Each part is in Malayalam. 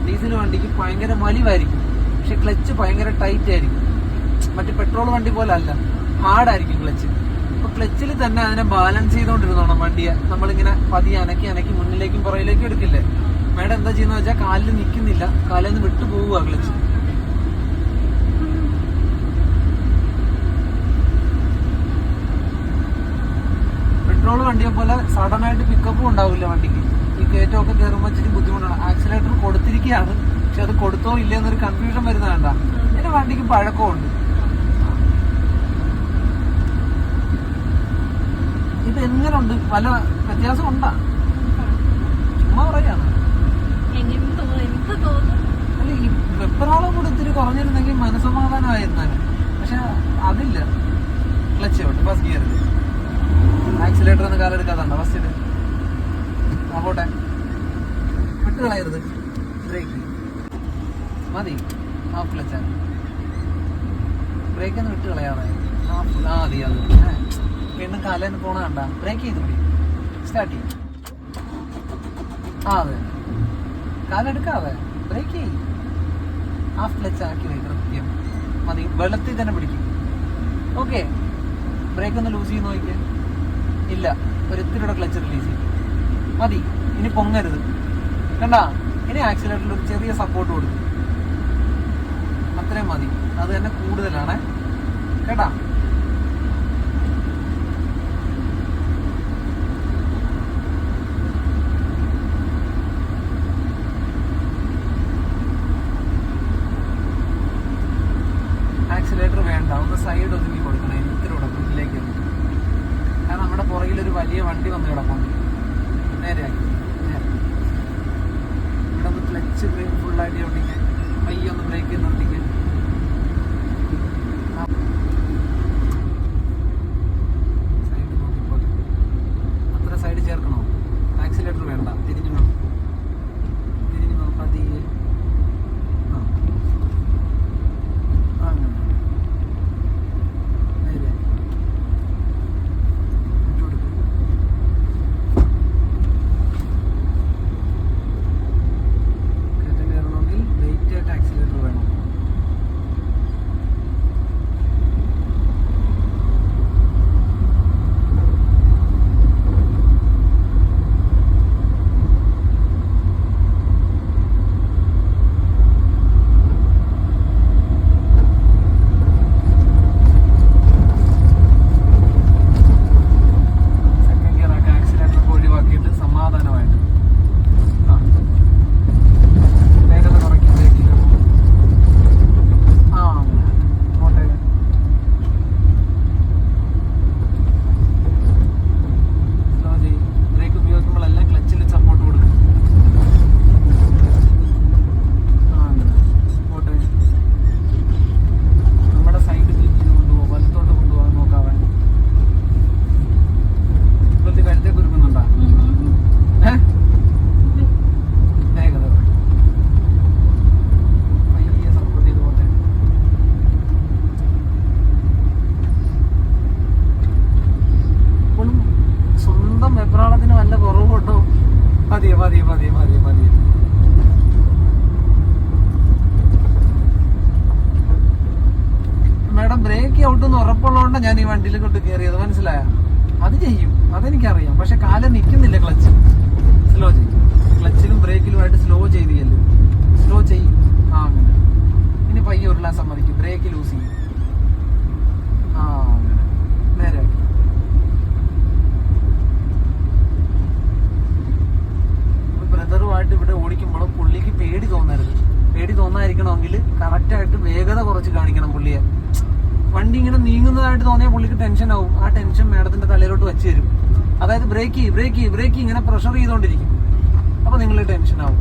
ഡീസൽ വണ്ടിക്ക് ഭയങ്കര വലിവായിരിക്കും, പക്ഷെ ക്ലച്ച് ഭയങ്കര ടൈറ്റ് ആയിരിക്കും. മറ്റേ പെട്രോൾ വണ്ടി പോലെ അല്ല, ഹാർഡായിരിക്കും ക്ലച്ച്. അപ്പൊ ക്ലച്ചിൽ തന്നെ അതിനെ ബാലൻസ് ചെയ്തോണ്ടിരുന്നോണം വണ്ടിയെ. നമ്മളിങ്ങനെ പതിയെ അനക്കി അനക്കി മുന്നിലേക്കും പുറകിലേക്കും എടുക്കില്ലേ. മേഡം എന്താ ചെയ്യുന്ന വെച്ചാൽ കാലിൽ നിൽക്കുന്നില്ല, കാലിൽ നിന്ന് വിട്ടു പോവുക ക്ലച്ച്. പെട്രോൾ വണ്ടിയെ പോലെ സഡൻ ആയിട്ട് പിക്കപ്പും ഉണ്ടാവില്ല വണ്ടിക്ക്. ഈ കയറ്റമൊക്കെ കയറുമ്പോൾ ഇച്ചിരി ബുദ്ധിമുട്ടാണ്. ആക്സിലേറ്റർ കൊടുത്തിരിക്കുകയാണ്, പക്ഷെ അത് കൊടുത്തോ ഇല്ലെന്നൊരു കൺഫ്യൂഷൻ വരുന്ന വേണ്ട. എന്റെ വണ്ടിക്ക് പഴക്കമുണ്ട്. ഇത് എങ്ങനെയുണ്ട്? പല വ്യത്യാസം ഉണ്ടാ? ചുമ്മാ പറയാണ്. അല്ല, ഈ വെപ്രാളം കൂടെ ഇത്തിരി കുറഞ്ഞിരുന്നെങ്കിൽ മനസ്സമാധാനമായിരുന്നാലും. പക്ഷെ അതില്ല. ക്ലച്ച് ഔട്ട്, ഫസ്റ്റ് ഗിയറിൽ ആക്സിലേറ്റർ ഒന്ന് കാലെടുക്കാതുണ്ടോ? ഫസ്റ്റ് പോട്ടെ, വിട്ട് കളയരുത്. ബ്രേക്ക് മതി, ഹാഫ് ക്ലച്ചാണ്. ബ്രേക്ക് ഒന്ന് വിട്ട് കളയാതെ ഹാഫ്. മതി അത്. വീണ്ടും കാലേന്ന് പോണ കണ്ട. ബ്രേക്ക് ചെയ്ത് പിടി, സ്റ്റാർട്ട് ചെയ്യും. അതെ, കാലെടുക്കാതെ ബ്രേക്ക് ചെയ്യും. ഹാഫ് ക്ലച്ച് ആക്കി വയ്ക്കും കൃത്യം. മതി, വെള്ളത്തിൽ തന്നെ പിടിക്കും. ഓക്കെ, ബ്രേക്ക് ഒന്ന് ലൂസ് ചെയ്ത് നോക്കിയേ. ഇല്ല, ഒരു ഇത്തിരിയുടെ ക്ലച്ച് റിലീസ് ചെയ്യും. മതി, ഇനി പൊങ്ങരുത്. കണ്ടാ, ഇനി ആക്സിലേറ്ററിൽ ഒരു ചെറിയ സപ്പോർട്ട് കൊടുക്കും. അത്രയും മതി, അത് തന്നെ കൂടുതലാണ് കേട്ടാ. ആക്സിലേറ്റർ വേണ്ട, ഒന്ന് സൈഡ് ഒതുങ്ങി കൊടുക്കണം. ഇത്തിരി മുന്നിലേക്ക്, കാരണം നമ്മുടെ പുറകിലൊരു വലിയ വണ്ടി വന്ന് കിടക്കും. നേരെയാക്കി ഇവിടെ ഒന്ന് ക്ലച്ച് ബ്രേക്ക് ഫുള്ളായിട്ട് ഓടിക്കാൻ. പയ്യെ ഒന്ന് ബ്രേക്ക് ചെയ്ത് നിർത്തിക്കാൻ. സൈഡ് നോക്കിപ്പോട്ടെ. അത്ര സൈഡ് ചേർക്കണോ? ആക്സിലേറ്റർ വേണ്ട, തിരിഞ്ഞു പതിയെ. മതി. മേഡം ബ്രേക്ക് ഔട്ടെന്ന് ഉറപ്പുള്ളതുകൊണ്ട് ഞാൻ ഈ വണ്ടിയിൽ കൊണ്ട് കയറിയത്, മനസ്സിലായ? അത് ചെയ്യും, അതെനിക്കറിയാം. പക്ഷെ കാലം നിൽക്കുന്നില്ല. ക്ലച്ച് സ്ലോ ചെയ്യും. ക്ലച്ചിലും ബ്രേക്കിലുമായിട്ട് സ്ലോ ചെയ്തില്ലേ? സ്ലോ ചെയ്യും. അങ്ങനെ ഇനി പയ്യെ ഉരുളാൻ സമ്മതിക്കും. ബ്രേക്ക് ലൂസ് ചെയ്യും. അങ്ങനെ നേരെ ആക്കി. ബ്രദറുമായിട്ട് ഇവിടെ ഓടിക്കുമ്പോഴും പുള്ളിക്ക് പേടി തോന്നരുത്. പേടി തോന്നാതിരിക്കണമെങ്കിൽ കറക്റ്റായിട്ട് വേഗത കുറച്ച് കാണിക്കണം പുള്ളിയെ. വണ്ടി ഇങ്ങനെ നീങ്ങുന്നതായിട്ട് തോന്നിയാൽ പുള്ളിക്ക് ടെൻഷൻ ആവും. ആ ടെൻഷൻ മേഡത്തിന്റെ തലയിലോട്ട് വെച്ച് തരും. അതായത് ബ്രേക്ക് ഇങ്ങനെ പ്രഷർ ചെയ്തുകൊണ്ടിരിക്കും. അപ്പൊ നിങ്ങൾ ടെൻഷൻ ആവും.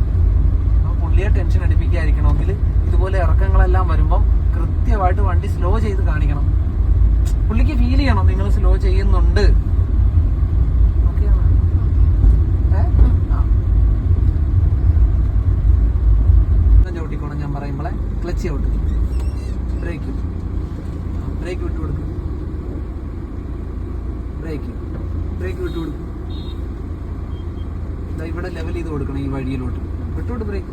അപ്പൊ പുള്ളിയെ ടെൻഷൻ അടിപ്പിക്കാതിരിക്കണമെങ്കിൽ ഇതുപോലെ ഇറക്കങ്ങളെല്ലാം വരുമ്പം കൃത്യമായിട്ട് വണ്ടി സ്ലോ ചെയ്ത് കാണിക്കണം. പുള്ളിക്ക് ഫീൽ ചെയ്യണം നിങ്ങൾ സ്ലോ ചെയ്യുന്നുണ്ട്. ചവിട്ടിക്കോണം ഞാൻ പറയുമ്പോളെ. ക്ലച്ച് ഔട്ട്, ബ്രേക്ക് വിട്ടു കൊടുക്കും. ബ്രേക്ക് വിട്ടു കൊടുക്കും. ഇവിടെ ലെവൽ ചെയ്ത് കൊടുക്കണം. ഈ വഴിയിലോട്ട് വിട്ടോട്ട് ബ്രേക്ക്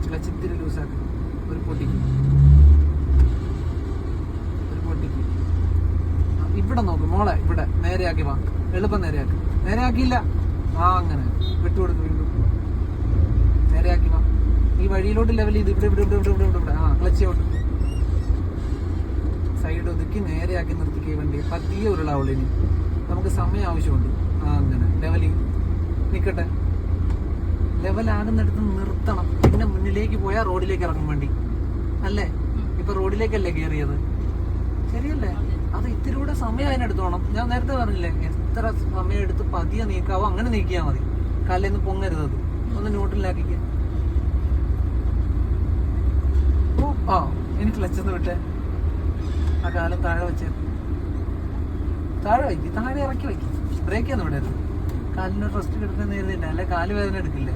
ക്ലച്ച് ഇത്തിരി ലൂസാക്കി. ഒരു പൊട്ടിക്ക് ഇവിടെ നോക്ക് മോളെ, ഇവിടെ നേരെയാക്കി വാ. എളുപ്പം നേരെയാക്കി. നേരെയാക്കിയില്ല. അങ്ങനെ വിട്ടുകൊടുക്ക്. വീണ്ടും നേരെയാക്കി വാ. ഈ വഴിയിലോട്ട് ലെവൽ ചെയ്ത് ഇവിടെ ഇവിടെ ഇവിടെ ഇവിടെ ഇവിടെ ഇവിടെ ക്ലച്ചോട്ട് സൈഡ് ഒതുക്കി നേരെയാക്കി നിർത്തിക്കുക വണ്ടി. പതിയെ ഉരുളാവുള്ളൂ. ഇനി നമുക്ക് സമയം ആവശ്യമുണ്ട്. അങ്ങനെ ലെവലിൽ നിൽക്കട്ടെ. ലെവലാകുന്നിടത്ത് നിർത്തണം. പിന്നെ മുന്നിലേക്ക് പോയാൽ റോഡിലേക്ക് ഇറങ്ങും വണ്ടി അല്ലേ? ഇപ്പൊ റോഡിലേക്കല്ലേ കയറിയത്, ശരിയല്ലേ? അത് ഇത്തിരി കൂടെ സമയം അതിനെടുത്തോണം. ഞാൻ നേരത്തെ പറഞ്ഞില്ലേ, എത്ര സമയം എടുത്ത് പതിയെ നീക്കാവോ അങ്ങനെ നീക്കിയാൽ മതി. കാലിന്ന് പൊങ്ങരുത്. ഒന്ന് ന്യൂട്രലാക്കിക്ക. എനിക്ക് ക്ലച്ചെന്ന് വിട്ടേ. ആ കാലം താഴെ വെച്ച് താഴെ വയ്ക്കും. താഴെ ഇറക്കി വയ്ക്കും. ബ്രേക്ക് ഒന്നും വിടരുത്. കാലിന് റെസ്റ്റ് കിടക്കുന്ന നേരത്തില്ല, അല്ലെ കാല് വേദന എടുക്കില്ലേ?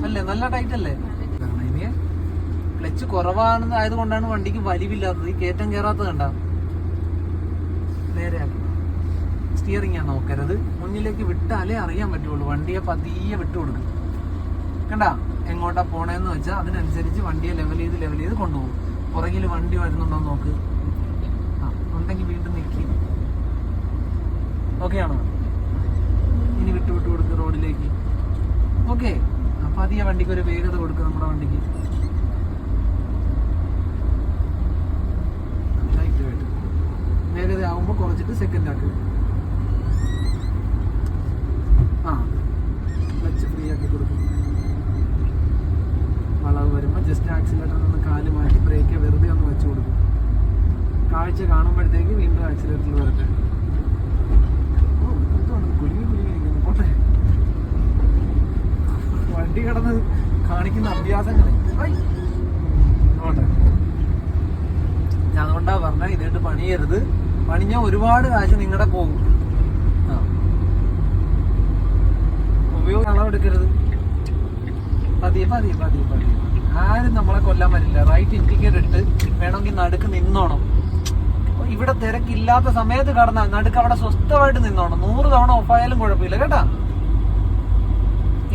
അല്ലേ? നല്ല ടൈറ്റ് അല്ലേ? ഇനി ക്ലച്ച് കുറവാണെന്ന് ആയതുകൊണ്ടാണ് വണ്ടിക്ക് വലിവില്ലാത്തത്. ഈ കയറ്റം കയറാത്തത് കണ്ട. നേരെയാക്കി. സ്റ്റിയറിംഗ് ഞാൻ നോക്കരുത്. മുന്നിലേക്ക് വിട്ടാലേ അറിയാൻ പറ്റുള്ളൂ. വണ്ടിയെ പതിയെ വിട്ടു കൊടുക്കും. കണ്ട എങ്ങോട്ടാ പോണേന്ന് വെച്ചാൽ അതിനനുസരിച്ച് വണ്ടിയെ ലെവൽ ചെയ്ത് കൊണ്ടുപോകും. പുറകിൽ വണ്ടി വരുന്നുണ്ടോ നോക്ക്. ഉണ്ടെങ്കിൽ വീണ്ടും നിൽക്കി. ഓക്കെ ആണോ? ഇനി വിട്ടു കൊടുക്കുക റോഡിലേക്ക്. ഓക്കെ. പതിയെ വണ്ടിക്ക് ഒരു വേഗത കൊടുക്കുക. നമ്മുടെ വണ്ടിക്ക് വേഗത ആവുമ്പോൾ കുറച്ചിട്ട് സെക്കൻഡ് ആക്കുക. ക്ലച്ച് ഫ്രീ ആക്കി കൊടുക്കും. വളവ് വരുമ്പോൾ ജസ്റ്റ് ആക്സിലേറ്റർ നിന്ന് കാല് മാറ്റി ബ്രേക്ക് വെറുതെ ഒന്ന് വെച്ച് കൊടുക്കും. കാഴ്ച കാണുമ്പോഴത്തേക്ക് വീണ്ടും ആക്സിലേറ്ററിൽ വരട്ടെ. കുലുങ്ങിയിരിക്കുന്നു. പോട്ടെ. വണ്ടി കിടന്ന് കാണിക്കുന്ന അഭ്യാസങ്ങളെ പോട്ടെ. ഞാൻ അതുകൊണ്ടാ പറഞ്ഞ ഇതിട്ട് പണിയരുത്. പണിഞ്ഞാൽ ഒരുപാട് കാശ് നിങ്ങളുടെ പോകും. ഉപയോഗം അളവെടുക്കരുത്. പതിയെ. ആരും നമ്മളെ കൊല്ലാൻ പറ്റില്ല. റൈറ്റ് ഇൻഡിക്കേറ്റർ ഇട്ട് വേണമെങ്കിൽ നടുക്ക് നിന്നോണം. ഇവിടെ തിരക്കില്ലാത്ത സമയത്ത് കടന്നാൽ നടുക്ക് അവിടെ സ്വസ്ഥമായിട്ട് നിന്നോണം. 100 തവണ ഓഫായാലും കുഴപ്പമില്ല കേട്ടാ.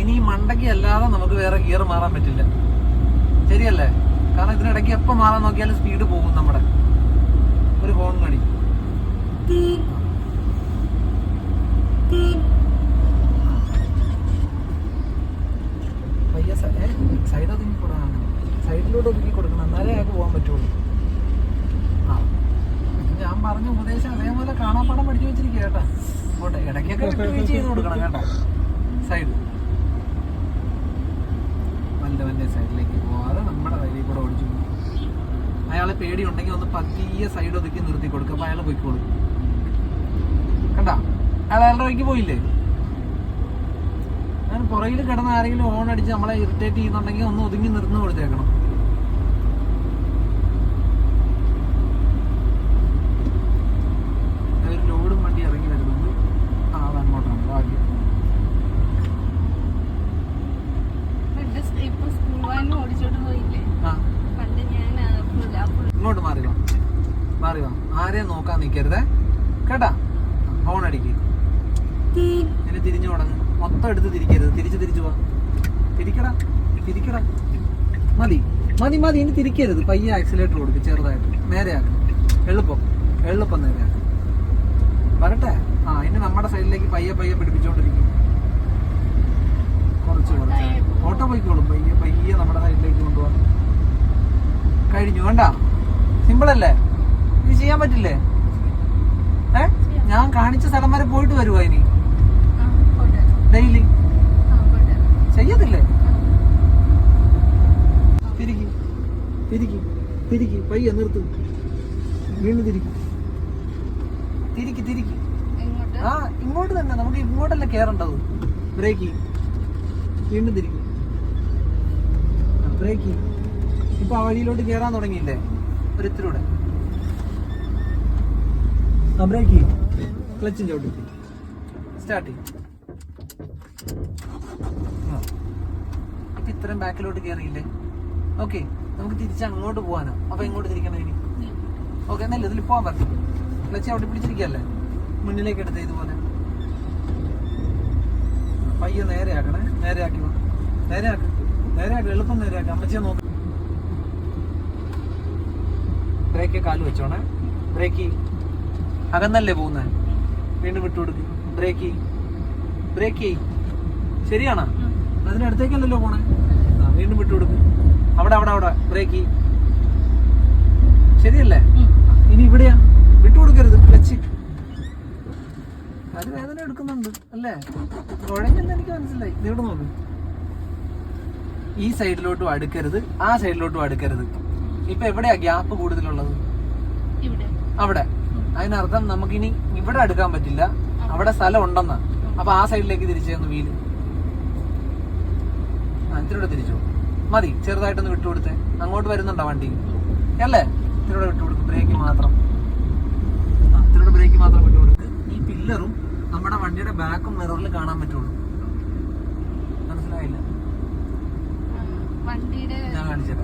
ഇനി ഈ മണ്ടയ്ക്ക് അല്ലാതെ നമുക്ക് വേറെ ഗിയർ മാറാൻ പറ്റില്ല, ശരിയല്ലേ? കാരണം ഇതിനിടയ്ക്ക് എപ്പോൾ മാറാൻ നോക്കിയാലും സ്പീഡ് പോകും. നമ്മുടെ ഒരു ഹോൺ കടി. പയ്യ സൈഡ് ഒതുങ്ങി കൊടുക്കണം. സൈഡിലോട്ട് ഒതുക്കി കൊടുക്കണം. എന്നാലേ അയാൾക്ക് പോകാൻ പറ്റുള്ളൂ. ഞാൻ പറഞ്ഞ ഉപദേശം അതേപോലെ കാണാപ്പാടം പഠിച്ചു വെച്ചിരിക്കുക കേട്ടാ. പോട്ടെ. ഇടയ്ക്കൊക്കെ വിട്ടുവീഴ്ച ചെയ്ത് കൊടുക്കണം കേട്ടാ. സൈഡ് വല്ല സൈഡിലേക്ക് പോവാതെ നമ്മുടെ വഴിയിൽ കൂടെ ഓടിച്ചു. അയാളെ പേടിയുണ്ടെങ്കിൽ ഒന്ന് പതിയെ സൈഡ് ഒതുക്കി നിർത്തി കൊടുക്കുക. അപ്പൊ അയാൾ പോയിക്കോളും. കണ്ട അയാളുടെ വഴിക്ക് പോയില്ലേ? ഞാൻ പുറകിൽ കിടന്ന ആരെങ്കിലും ഹോൺ അടിച്ച് നമ്മളെ ഇറിറ്റേറ്റ് ചെയ്യുന്നുണ്ടെങ്കിൽ ഒന്ന് ഒതുങ്ങി നിർന്ന് കൊടുത്തേക്കണം. ഒരു ലോഡും വണ്ടി ഇറങ്ങി വരുന്നുണ്ട്. അതങ്ങോട്ടാണ് ഭാഗ്യം. ഇങ്ങോട്ട് മാറി വാ. ആരെയും നോക്കാൻ നിൽക്കരുതേ കേട്ടാ. ഹോൺ അടിക്ക്. ഇനി തിരിഞ്ഞു തുടങ്ങും. മൊത്തം എടുത്ത് തിരിക്കരുത്. തിരിച്ചു പോവാ. തിരിക്കടാ. മതി. ഇനി തിരിക്കരുത്. പയ്യെ ആക്സിലേറ്റർ കൊടുക്കും. ചെറുതായിട്ട് നേരെയാക്കും. എളുപ്പം നേരെയാക്കും. വരട്ടെ. ഇനി നമ്മുടെ സൈഡിലേക്ക് പയ്യെ പിടിപ്പിച്ചോണ്ടിരിക്കും. കുറച്ച് ഓട്ടോ പോയിക്കോളും. പയ്യെ നമ്മുടെ സൈഡിലേക്ക് കൊണ്ടുപോകാം. കഴിഞ്ഞു. വേണ്ട. സിമ്പിൾ അല്ലേ? ഇത് ചെയ്യാൻ പറ്റില്ലേ? ഞാൻ കാണിച്ച സ്ഥലം വരെ പോയിട്ട് വരുവാ ഇനി ഡെയിലി. ചെയ്യത്തില്ലേ? തിരിക്ക്. പയ്യെ നിർത്ത്. വീണ്ടും തിരിക്ക്. ഇങ്ങോട്ട് തന്നെ. നമുക്ക് ഇങ്ങോട്ടല്ലേ കേറേണ്ടത്. ബ്രേക്ക്. വീണ്ടും തിരിക്കും. ബ്രേക്ക്. ഇപ്പൊ ആ വഴിയിലോട്ട് കേറാൻ തുടങ്ങിയില്ലേ? ഒരിത്തിലൂടെ ബ്രേക്ക്. ക്ലച്ചും ചവിട്ടി സ്റ്റാർട്ട്. ഇപ്പൊ ഇത്രയും ബാക്കിലോട്ട് കയറിയില്ലേ? ഓക്കെ. നമുക്ക് തിരിച്ച് അങ്ങോട്ട് പോകാനോ? അപ്പൊ എങ്ങോട്ട് തിരിക്കണം ഇനി? ഓക്കെ. എന്നല്ലേ ഇതിൽ പോകാൻ പറ്റും. ക്ലച്ച് അവിടെ പിടിച്ചിരിക്കല്ലേ? മുന്നിലേക്ക് എടുത്ത് ഇതുപോലെ പയ്യെ നേരെയാക്കണേ. നേരെയാക്കി നേരെയാക്കി, എളുപ്പം നേരെയാക്കി. അമ്മച്ചിയെ നോക്ക്. ബ്രേക്ക് കാല് വെച്ചോണേ. ബ്രേക്ക് അകന്നല്ലേ പോകുന്നേ, വീണ്ടും വിട്ടുകൊടുക്ക്. ബ്രേക്ക് ബ്രേക്ക് ശരിയാണോ? അതിനടുത്തേക്കല്ലല്ലോ പോണേ. വീണ്ടും വിട്ടുകൊടുക്ക്. അവിടെ അവിടെ അവിടെ ബ്രേക്ക് ശരിയല്ലേ? ഇനി ഇവിടെയാ, വിട്ടുകൊടുക്കരുത്. ക്ലച്ച് അത് വേദന എടുക്കുന്നുണ്ട് അല്ലേ? കുഴഞ്ഞെന്ന് എനിക്ക് മനസ്സിലായി. ഇവിടെ നോക്ക്. ഈ സൈഡിലോട്ടും അടുക്കരുത്, ആ സൈഡിലോട്ടും അടുക്കരുത്. ഇപ്പൊ എവിടെയാ ഗ്യാപ്പ് കൂടുതലുള്ളത്? അവിടെ. അതിനർത്ഥം നമുക്കിനി ഇവിടെ അടുക്കാൻ പറ്റില്ല, അവിടെ സ്ഥലം ഉണ്ടെന്നാ. അപ്പൊ ആ സൈഡിലേക്ക് തിരിച്ചേന്ന് വീല്. ഇത്തിരിയുടെ തിരിച്ചോ മതി. ചെറുതായിട്ടൊന്ന് വിട്ടുകൊടുത്തേ. അങ്ങോട്ട് വരുന്നുണ്ടോ വണ്ടി അല്ലേ? ഇത്തിരിയുടെ വിട്ടുകൊടുക്കും. ബ്രേക്ക് മാത്രം, ഇത്തിരിയുടെ ബ്രേക്ക് മാത്രം വിട്ടുകൊടുക്ക്. ഈ പില്ലറും നമ്മുടെ വണ്ടിയുടെ ബാക്കും മിററിൽ കാണാൻ പറ്റുള്ളൂ. മനസ്സിലായില്ല? ഞാൻ കാണിച്ചത്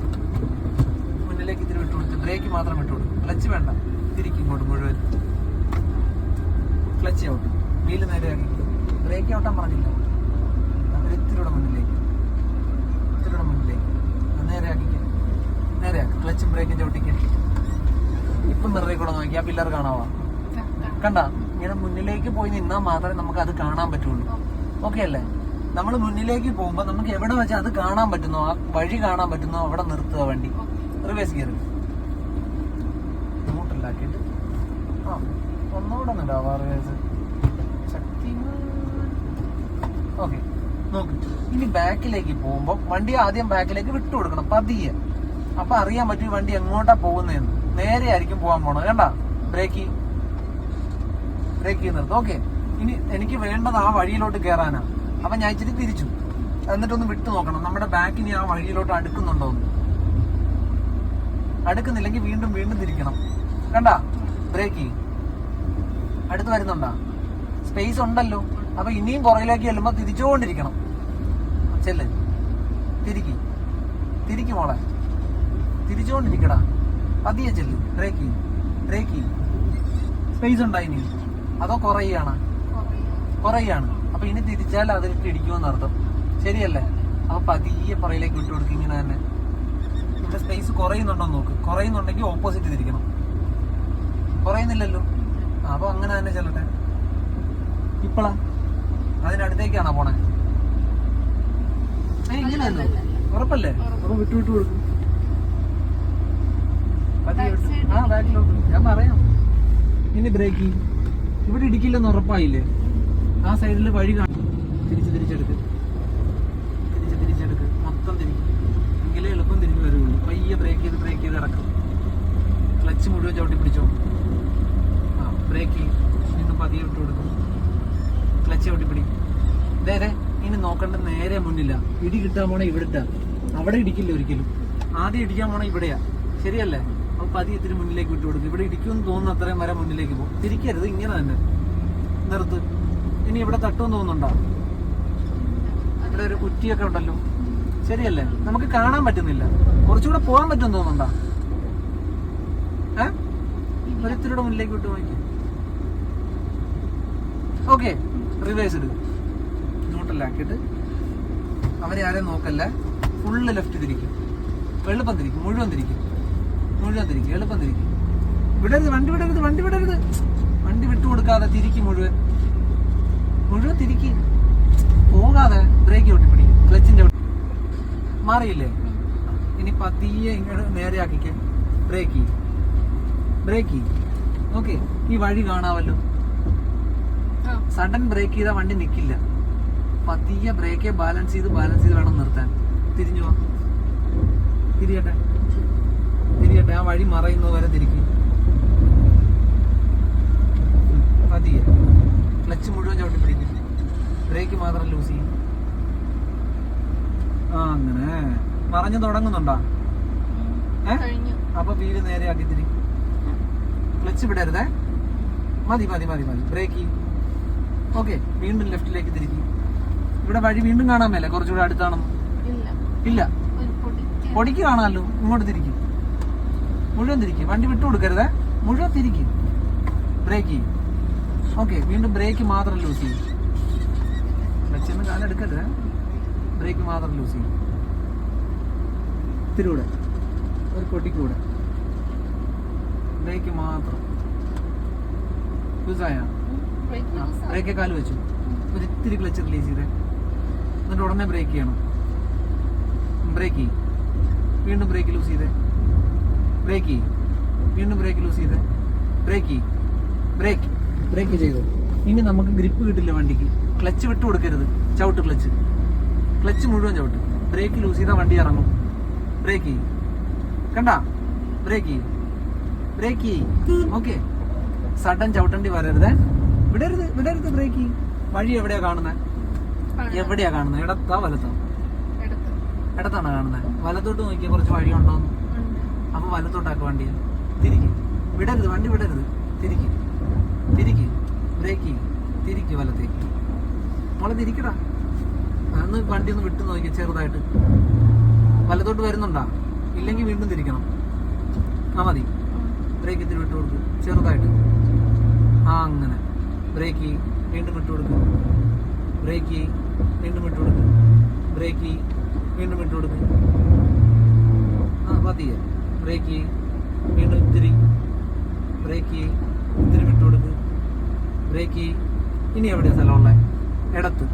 മുന്നിലേക്ക് ഇത്തിരി വിട്ടുകൊടുത്ത് ബ്രേക്ക് മാത്രം വിട്ടുകൊടുക്കും. ക്ലച്ച് വേണ്ട, തിരിക്കും ഇങ്ങോട്ട് മുഴുവൻ. ക്ലച്ച് ഔട്ട്, വീല് നേരെയാക്കി. ബ്രേക്ക് ഔട്ടാൻ പറഞ്ഞില്ല. ഇത്തിരിയുടെ മുന്നിലേക്ക്, ഇത്തിരിയുടെ മുന്നിലേക്ക് നേരെയാക്കിക്കാം. നേരെയാക്കി ക്ലച്ചും ബ്രേക്കും ചവിട്ടിക്കാൻ. ഇപ്പം മിററിൽ കൂടെ നോക്കി ആ പില്ലർ കാണാവാ. കണ്ട, ഇങ്ങനെ മുന്നിലേക്ക് പോയി നിന്നാൽ മാത്രമേ നമുക്ക് അത് കാണാൻ പറ്റുള്ളൂ. ഓക്കെ അല്ലേ? നമ്മൾ മുന്നിലേക്ക് പോകുമ്പോ നമുക്ക് എവിടെ വെച്ചാൽ അത് കാണാൻ പറ്റുന്നോ, ആ വഴി കാണാൻ പറ്റുന്നോ അവിടെ നിർത്തുക വണ്ടി. റിവേഴ്സ് ഗിയർ ാക്കിയിട്ട് ഒന്നുകൂടെ ഒന്നുണ്ടാവാ റിവേഴ്സ്. ശക്തി. ഓക്കെ, നോക്ക്. ഇനി ബാക്കിലേക്ക് പോകുമ്പോ വണ്ടി ആദ്യം ബാക്കിലേക്ക് വിട്ടുകൊടുക്കണം പതിയെ. അപ്പൊ അറിയാൻ പറ്റും വണ്ടി എങ്ങോട്ടാ പോകുന്നതെന്ന്. നേരെ ആയിരിക്കും പോകാൻ പോണത്. കണ്ട, ബ്രേക്ക് ബ്രേക്ക് നിർത്തും. ഓക്കെ, ഇനി എനിക്ക് വേണ്ടത് ആ വഴിയിലോട്ട് കയറാനാ. അപ്പൊ ഞാൻ ഇച്ചിരി തിരിച്ചു, എന്നിട്ടൊന്ന് വിട്ടു നോക്കണം നമ്മുടെ ബാക്കിനി ആ വഴിയിലോട്ട് അടുക്കുന്നുണ്ടോ എന്ന്. അടുക്കുന്നില്ലെങ്കിൽ വീണ്ടും വീണ്ടും തിരിക്കണം. കണ്ട, ബ്രേക്ക് അടുത്ത് വരുന്നുണ്ടാ? സ്പേസ് ഉണ്ടല്ലോ. അപ്പൊ ഇനിയും പുറകിലേക്ക് ചെല്ലുമ്പോ തിരിച്ചുകൊണ്ടിരിക്കണം. ചെല്ല്, തിരിക്ക് മോളെ, തിരിച്ചുകൊണ്ടിരിക്കടാ. പതിയെ ചെല്ല്. Break break. സ്പേസ് ഉണ്ടാ ഇനി? അതോ കുറയാണ്? അപ്പൊ ഇനി തിരിച്ചാൽ അതിലേക്ക് ഇടിക്കുമെന്ന് അർത്ഥം. ശരിയല്ലേ? അപ്പൊ പതിയെ പുറയിലേക്ക് വിട്ടുകൊടുക്കും. ഇങ്ങനെ തന്നെ. ഇവിടെ സ്പേസ് കുറയുന്നുണ്ടോ നോക്ക്. കുറയുന്നുണ്ടെങ്കിൽ ഓപ്പോസിറ്റ് തിരിക്കണം. കുറയുന്നില്ലല്ലോ, അപ്പൊ അങ്ങനെ തന്നെ ചെല്ലട്ടെ. ഇപ്പളാ അതിനടുത്തേക്കാണോ പോണേ? ഇങ്ങനെയല്ലോ, ഉറപ്പല്ലേ? അപ്പൊ വിട്ടു കൊടുക്കും. ബാക്കിലോട്ട് ഞാൻ പറയാം. ഇനി ബ്രേക്ക് ഇവിടെ ഇടിക്കില്ലെന്ന് ഉറപ്പായില്ലേ? ആ സൈഡിൽ വഴി കാണും. തിരിച്ചെടുക്ക്, മൊത്തം തിരിക്കും. എങ്കിലേ എളുപ്പം തിരിഞ്ഞു വരുള്ളൂ. പയ്യെ ബ്രേക്ക് ചെയ്ത് കിടക്കും. ക്ലച്ച് മുഴുവൻ ചവിട്ടി പിടിച്ചോ. ബ്രേക്ക് വീണ്ടും പതിയെ വിട്ടു കൊടുക്കും. ക്ലച്ച് ചവിട്ടി പിടി. അതെ, ഇനി നോക്കേണ്ട നേരെ മുന്നില്ല. ഇടി കിട്ടാൻ പോണേ ഇവിടെ ഇട്ടാ, അവിടെ ഇടിക്കില്ല ഒരിക്കലും. ആദ്യം ഇടിക്കാൻ പോണേ ഇവിടെയാ. ശരിയല്ലേ? അപ്പൊ പതിയെ ഇത്തിരി മുന്നിലേക്ക് വിട്ടു കൊടുക്കും. ഇവിടെ ഇടിക്കുമെന്ന് തോന്നുന്നു അത്രയും വരെ മുന്നിലേക്ക് പോകും. തിരിക്കരുത്, ഇങ്ങനെ തന്നെ നിർത്ത്. ഇനി ഇവിടെ തട്ടുമെന്ന് തോന്നുന്നുണ്ടോ? ഇവിടെ ഒരു കുറ്റിയൊക്കെ ഉണ്ടല്ലോ. ശരിയല്ലേ? നമുക്ക് കാണാൻ പറ്റുന്നില്ല. കുറച്ചുകൂടെ പോകാൻ പറ്റുമെന്ന് തോന്നുന്നുണ്ടോ? ഒരിത്തിരിയുടെ മുന്നിലേക്ക് വിട്ടു നോക്കി. ഓക്കെ, റിവേഴ്സ് ഇടുക. ന്യൂട്രലാക്കിയിട്ട് അവരെ ആരെയും നോക്കല്ല. ഫുള്ള് ലെഫ്റ്റ് തിരിക്കും. എളുപ്പം തിരിക്കും. മുഴുവൻ തിരിക്കും. എളുപ്പം തിരിക്കും. വണ്ടി വിടരുത്. വണ്ടി വിട്ടുകൊടുക്കാതെ തിരിക്കും. മുഴുവൻ തിരിക്കി. പോകാതെ ബ്രേക്ക് ചവിട്ടിപ്പിടി. ക്ലച്ചിന്റെ മാറിയില്ലേ? ഇനി പതിയെ ഇങ്ങോട്ട് നേരെ ആക്കിക്ക. ബ്രേക്ക്. ഓക്കെ, ഈ വഴി കാണാമല്ലോ. സഡൻ ബ്രേക്ക് ചെയ്താൽ വണ്ടി നിൽക്കില്ല. പതിയെ ബ്രേക്കെ ബാലൻസ് ചെയ്ത് വേണം നിർത്താൻ. തിരിഞ്ഞു പോവാ. തിരിയട്ടെ. ആ വഴി മറയുന്നത് വരെ തിരിക്കും. പതിയെ ക്ലച്ച് മുഴുവൻ ചവിട്ടി പിടിക്കും. ബ്രേക്ക് മാത്രം ലൂസ് ചെയ്യും. അങ്ങനെ മറഞ്ഞു തുടങ്ങുന്നുണ്ടോ? അപ്പൊ വീല് നേരെയാക്കി തിരി. ക്ലച്ച് വിടരുതേ. മതി. ബ്രേക്ക്. ഓക്കെ, വീണ്ടും ലെഫ്റ്റിലേക്ക് തിരിക്കും. ഇവിടെ വഴി വീണ്ടും കാണാൻ മേലെ കുറച്ചുകൂടെ അടുത്താണെന്ന്? ഇല്ല, പൊടിക്ക് കാണാമല്ലോ. ഇങ്ങോട്ട് തിരിക്കും. മുഴുവൻ തിരിക്കും. വണ്ടി വിട്ടു കൊടുക്കരുതേ. മുഴുവൻ തിരിക്കും. ബ്രേക്ക്. ഓക്കെ, വീണ്ടും ബ്രേക്ക് മാത്രം ലൂസ് ചെയ്യും. ക്ലച്ചിന്ന് കാലെടുക്കരുത്. ബ്രേക്ക് മാത്രം ലൂസ് ചെയ്യും. ഇത്തിരി കൂടെ, ഒരു കൊട്ടിക്കൂടെ, ബ്രേക്ക് മാത്രം. ലൂസായ ബ്രേക്ക് കാല് വെച്ചു, ഒരു ഇത്തിരി ക്ലച്ച് റിലീസ് ചെയ്തേ, എന്നിട്ട് ഉടനെ ബ്രേക്ക് ചെയ്യണം. ബ്രേക്ക് ചെയ്യും, വീണ്ടും ബ്രേക്ക് ലൂസ് ചെയ്തേ, ബ്രേക്ക് ചെയ്യും, വീണ്ടും ബ്രേക്ക് ലൂസ് ചെയ്തേ, ബ്രേക്ക് ചെയ്യും, ബ്രേക്ക് ചെയ്തു. ഇനി നമുക്ക് ഗ്രിപ്പ് കിട്ടില്ല വണ്ടിക്ക്. ക്ലച്ച് വിട്ടു കൊടുക്കരുത്, ചവിട്ട് ക്ലച്ച് മുഴുവൻ ചവിട്ട്. ബ്രേക്ക് ലൂസ് ചെയ്താൽ വണ്ടി ഇറങ്ങും. ബ്രേക്ക് ചെയ്യും, കണ്ട, ബ്രേക്ക് ചെയ്യും. ഓക്കെ, സഡൻ ചവിട്ടണ്ടി വരരുത്, വിടരുത്. ബ്രേക്ക് ചെയ്യും. വഴി എവിടെയാ കാണുന്നത്? ഇടത്താ വലത്താ? ഇടത്താണ് കാണുന്നത്. വലത്തോട്ട് നോക്കിയാൽ കുറച്ച് വഴിയുണ്ടോന്ന്. അപ്പൊ വലത്തോട്ടാക്ക വണ്ടിയെ. വിടരുത്, വണ്ടി വിടരുത്. തിരിക്ക്, ബ്രേക്ക് തിരിക്ക്, വലത്തേക്ക്. മോളെ തിരിക്കടാ. അന്ന് വണ്ടി ഒന്ന് വിട്ടു നോക്കി ചെറുതായിട്ട്. വലത്തോട്ട് വരുന്നുണ്ടാ? ഇല്ലെങ്കിൽ വീണ്ടും തിരിക്കണം. മതി. ബ്രേക്ക് ഇത്തിരി വിട്ടു കൊടുക്കും ചെറുതായിട്ട്. അങ്ങനെ ബ്രേക്ക് വീണ്ടും വിട്ടു കൊടുക്കും. ബ്രേക്ക് വീണ്ടും വിട്ടു കൊടുക്കും. ബ്രേക്ക് വീണ്ടും വിട്ടു കൊടുക്കും. പതിയെ ബ്രേക്ക് വീണ്ടും ഇത്തിരി. ബ്രേക്ക് ഇത്തിരി വിട്ടു കൊടുക്കും. ബ്രേക്ക്. ഇനി എവിടെയാ സ്ഥലമുള്ളത്? ഇടത്ത്.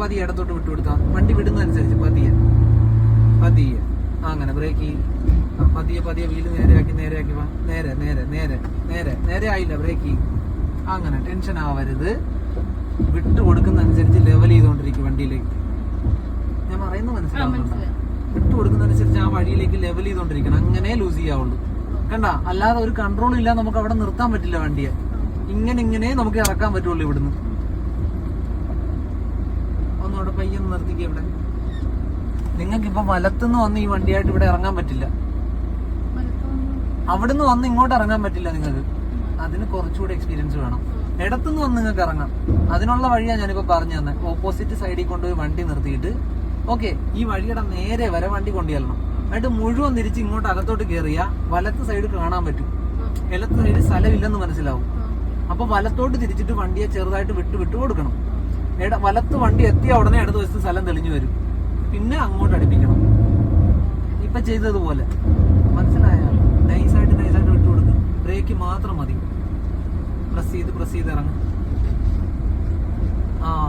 പതിയെ ഇടത്തോട്ട് വിട്ടു കൊടുത്താൽ വണ്ടി വിടുന്നതനുസരിച്ച് പതിയെ അങ്ങനെ ബ്രേക്ക്. പതിയെ വീല് നേരെയാക്കി വാ. നേരെ ആയില്ല. ബ്രേക്ക്. അങ്ങനെ ടെൻഷൻ ആവരുത്. വിട്ടു കൊടുക്കുന്നതനുസരിച്ച് ലെവൽ ചെയ്തുകൊണ്ടിരിക്കും വണ്ടിയിലേക്ക്. ഞാൻ പറയുന്നത് മനസ്സിലാവുന്നുണ്ടോ? വിട്ടു കൊടുക്കുന്നതനുസരിച്ച് ആ വഴിയിലേക്ക് ലെവൽ ചെയ്തുകൊണ്ടിരിക്കണം. അങ്ങനെ ലൂസ് ചെയ്യാവുള്ളൂ. കണ്ട, അല്ലാതെ ഒരു കൺട്രോളും ഇല്ല. നമുക്ക് അവിടെ നിർത്താൻ പറ്റില്ല വണ്ടിയെ. ഇങ്ങനെ നമുക്ക് ഇറക്കാൻ പറ്റുള്ളൂ ഇവിടുന്ന്. ഒന്നവിടെ പയ്യൊന്ന് നിർത്തിക്കുക. ഇവിടെ നിങ്ങൾക്കിപ്പോ വലത്തുനിന്ന് വന്ന് ഈ വണ്ടിയായിട്ട് ഇവിടെ ഇറങ്ങാൻ പറ്റില്ല. അവിടുന്ന് വന്ന് ഇങ്ങോട്ട് ഇറങ്ങാൻ പറ്റില്ല നിങ്ങൾക്ക്. അതിന് കുറച്ചുകൂടെ എക്സ്പീരിയൻസ് വേണം. ഇടത്തുനിന്ന് വന്ന് നിങ്ങൾക്ക് ഇറങ്ങാം. അതിനുള്ള വഴിയാണ് ഞാനിപ്പോ പറഞ്ഞു തന്നെ. ഓപ്പോസിറ്റ് സൈഡിൽ കൊണ്ടുപോയി വണ്ടി നിർത്തിയിട്ട് ഓക്കെ, ഈ വഴിയുടെ നേരെ വരെ വണ്ടി കൊണ്ടുചെല്ലണം. എന്നിട്ട് മുഴുവൻ തിരിച്ച് ഇങ്ങോട്ട് അകത്തോട്ട് കയറിയാ വലത്ത് സൈഡ് കാണാൻ പറ്റും. ഇടത്ത് സൈഡ് സ്ഥലമില്ലെന്ന് മനസ്സിലാവും. അപ്പൊ വലത്തോട്ട് തിരിച്ചിട്ട് വണ്ടിയെ ചെറുതായിട്ട് വിട്ടു കൊടുക്കണം. വലത്ത് വണ്ടി എത്തിയ ഉടനെ ഇടത് വശത്ത് സ്ഥലം തെളിഞ്ഞു വരും. പിന്നെ അങ്ങോട്ട് അടുപ്പിക്കണം. ഇപ്പൊ ചെയ്തതുപോലെ മനസ്സിലായ? നൈസായിട്ട് വിട്ടു കൊടുക്കും. ബ്രേക്ക് മാത്രം മതി. പ്രസ് ചെയ്ത് ഇറങ്ങും.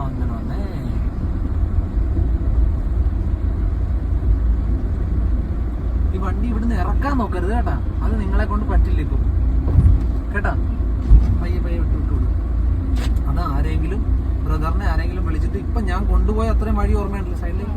അങ്ങനെ വന്നേ. ഈ വണ്ടി ഇവിടുന്ന് ഇറക്കാൻ നോക്കരുത് കേട്ടാ. അത് നിങ്ങളെ കൊണ്ട് പറ്റില്ല ഇപ്പൊ കേട്ടാ. പയ്യെ വിട്ടു. അത് ആരെങ്കിലും ബ്രദറിനെ ആരെങ്കിലും വിളിച്ചിട്ട് ഇപ്പൊ ഞാൻ കൊണ്ടുപോയ അത്രയും വഴി ഓർമ്മയുണ്ടല്ലോ, സൈഡിലേക്ക്